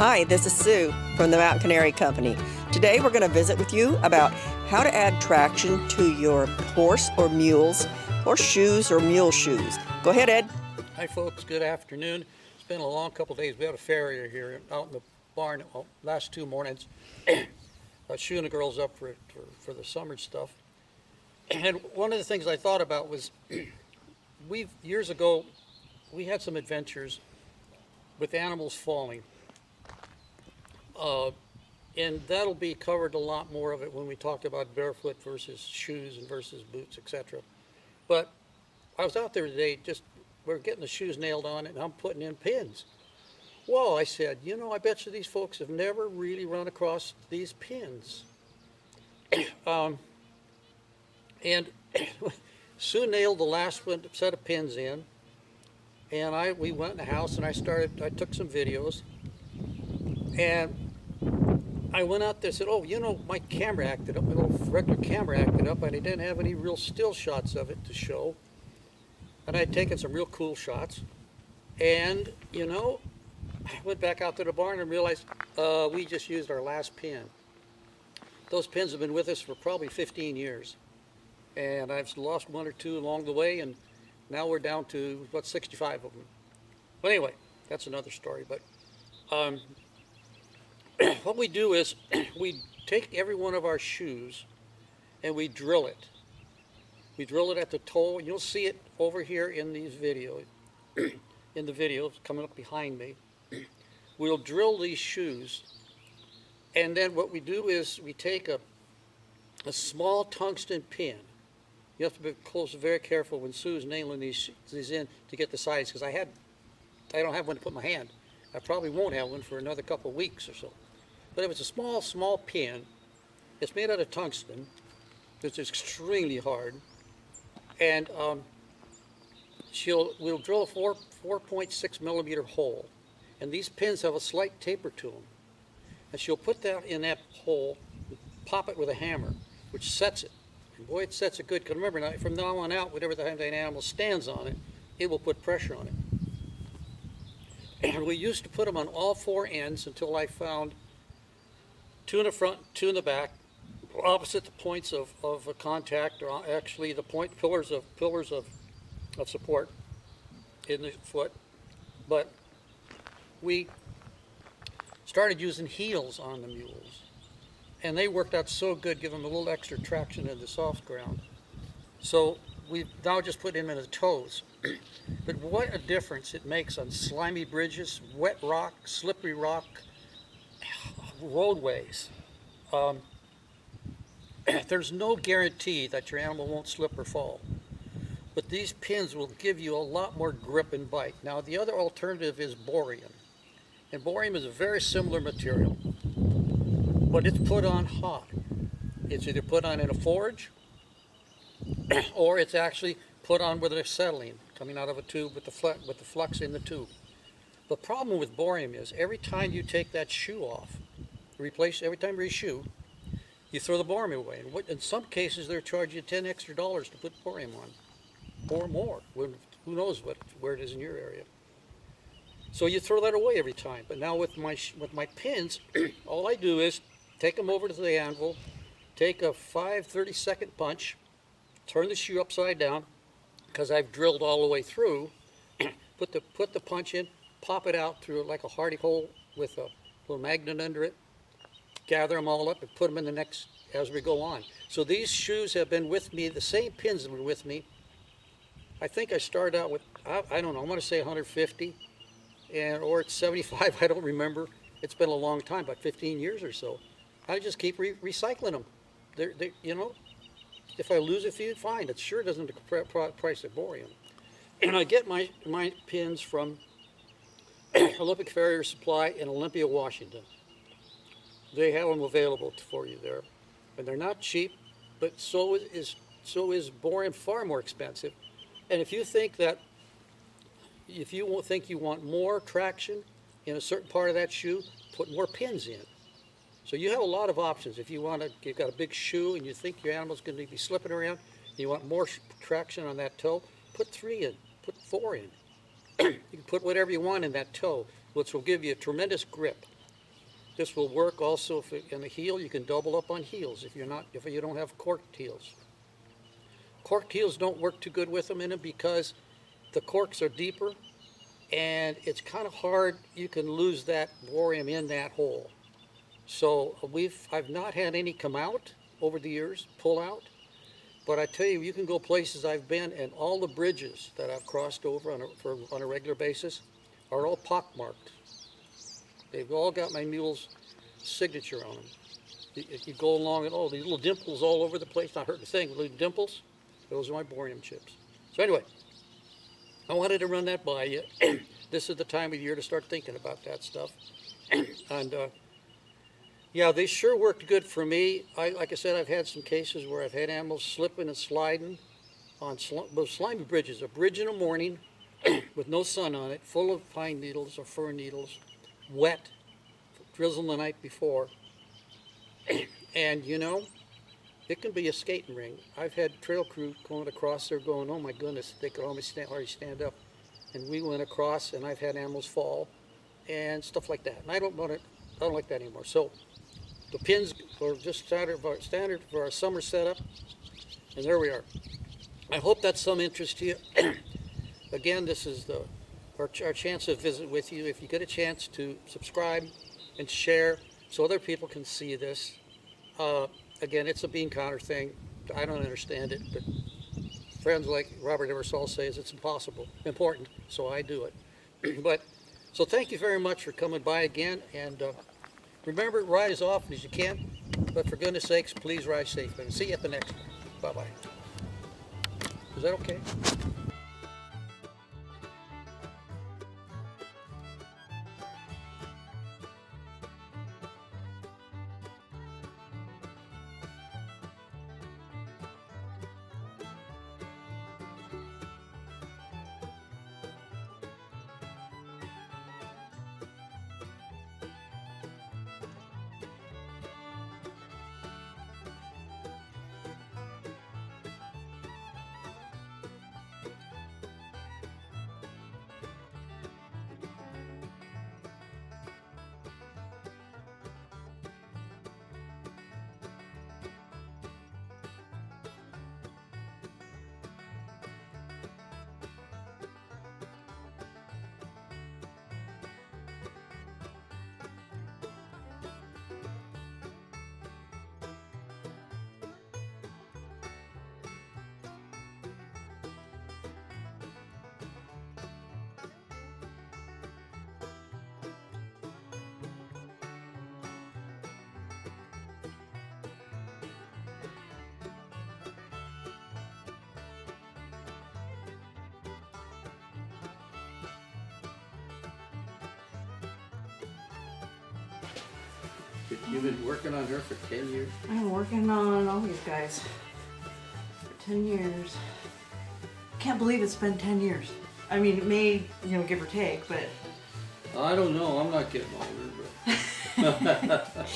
Hi, this is Sue from the Mountain Canary Company. Today we're going to visit with you about how to add traction to your horse or mules, horse shoes or mule shoes. Go ahead, Ed. Hi folks, good afternoon. It's been a long couple of days. We had a farrier here out in the barn last 2 mornings, shooing the girls up for the summer stuff. And one of the things I thought about was years ago, we had some adventures with animals falling. And that'll be covered a lot more of it when we talk about barefoot versus shoes and versus boots, etc. But I was out there today, we're getting the shoes nailed on and I'm putting in pins. Well, I said, I bet you these folks have never really run across these pins. And Sue nailed the last set of pins in, and we went in the house and I took some videos, and I went out there and said, my camera acted up, my little regular camera acted up, and I didn't have any real still shots of it to show. And I'd taken some real cool shots. And, I went back out to the barn and realized we just used our last pin. Those pins have been with us for probably 15 years. And I've lost 1 or 2 along the way, and now we're down to, 65 of them. But anyway, that's another story. But what we do is we take every one of our shoes and we drill it. We drill it at the toe. You'll see it over here in these videos, in the videos coming up behind me. We'll drill these shoes, and then what we do is we take a small tungsten pin. You have to be very careful when Sue's nailing these in to get the size, because I don't have one to put in my hand. I probably won't have one for another couple of weeks or so. But if it's a small pin, it's made out of tungsten. It's extremely hard, and we'll drill a 4.6 millimeter hole, and these pins have a slight taper to them. And she'll put that in that hole, pop it with a hammer, which sets it. And boy, it sets it good. Because remember, from now on out, whatever the animal stands on it, it will put pressure on it. And we used to put them on all 4 ends until I found 2 in the front, 2 in the back, opposite the points of contact, or actually the pillars of support in the foot. But we started using heels on the mules, and they worked out so good, give them a little extra traction in the soft ground. So we've now just put them in the toes. But what a difference it makes on slimy bridges, wet rock, slippery rock, roadways. There's no guarantee that your animal won't slip or fall, but these pins will give you a lot more grip and bite. Now, the other alternative is boreum, and boreum is a very similar material, but it's put on hot. It's either put on in a forge, or it's actually put on with acetylene coming out of a tube with the flux in the tube. The problem with boreum is every time you take that shoe off, every time you reshoe, you throw the boreum away. And in some cases, they're charging you $10 extra to put boreum on, or more. Who knows where it is in your area? So you throw that away every time. But now with my pins, all I do is take them over to the anvil, take a 30-second punch, turn the shoe upside down, because I've drilled all the way through. put the punch in, pop it out through like a hardy hole with a little magnet under it. Gather them all up and put them in the next as we go on. So these shoes have been with me, the same pins that were with me. I think I started out with, I don't know, I'm going to say 150, or it's 75, I don't remember. It's been a long time, about 15 years or so. I just keep recycling them. If I lose a few, fine. It sure doesn't price of boreum. And I get my pins from Olympic Farrier Supply in Olympia, Washington. They have them available for you there, and they're not cheap, but so is boreum, far more expensive. And if you think you want more traction in a certain part of that shoe, put more pins in. So you have a lot of options. If you've got a big shoe and you think your animal's going to be slipping around, and you want more traction on that toe, put 3 in, put 4 in. You can put whatever you want in that toe, which will give you a tremendous grip. This will work also if in the heel. You can double up on heels if you don't have corked heels. Corked heels don't work too good with them in it because the corks are deeper and it's kind of hard. You can lose that borium in that hole. So I've not had any come out over the years, pull out. But I tell you, you can go places I've been, and all the bridges that I've crossed over on a regular basis are all pockmarked. They've all got my mule's signature on them. If you go along and these little dimples all over the place, not hurting a thing, little dimples, those are my borium chips. So anyway, I wanted to run that by you. This is the time of year to start thinking about that stuff. And yeah, they sure worked good for me. Like I said, I've had some cases where I've had animals slipping and sliding on slimy bridges. A bridge in the morning with no sun on it, full of pine needles or fir needles, wet, drizzling the night before. And you know, it can be a skating ring. I've had trail crew going across there going, oh my goodness, they could almost hardly stand up. And we went across and I've had animals fall and stuff like that. And I don't like that anymore. So the pins are just standard for our summer setup, and there we are. I hope that's some interest to you. Again, this is our chance to visit with you. If you get a chance to subscribe and share so other people can see this. Again, it's a bean counter thing. I don't understand it, but friends like Robert Ebersol says it's important, so I do it. So thank you very much for coming by again, and remember, ride as often as you can, but for goodness sakes, please ride safely. See you at the next one. Bye-bye. Is that okay? You've been working on her for 10 years? I've been working on all these guys for 10 years. Can't believe it's been 10 years. I mean, it may, give or take, but... I don't know. I'm not getting older, but...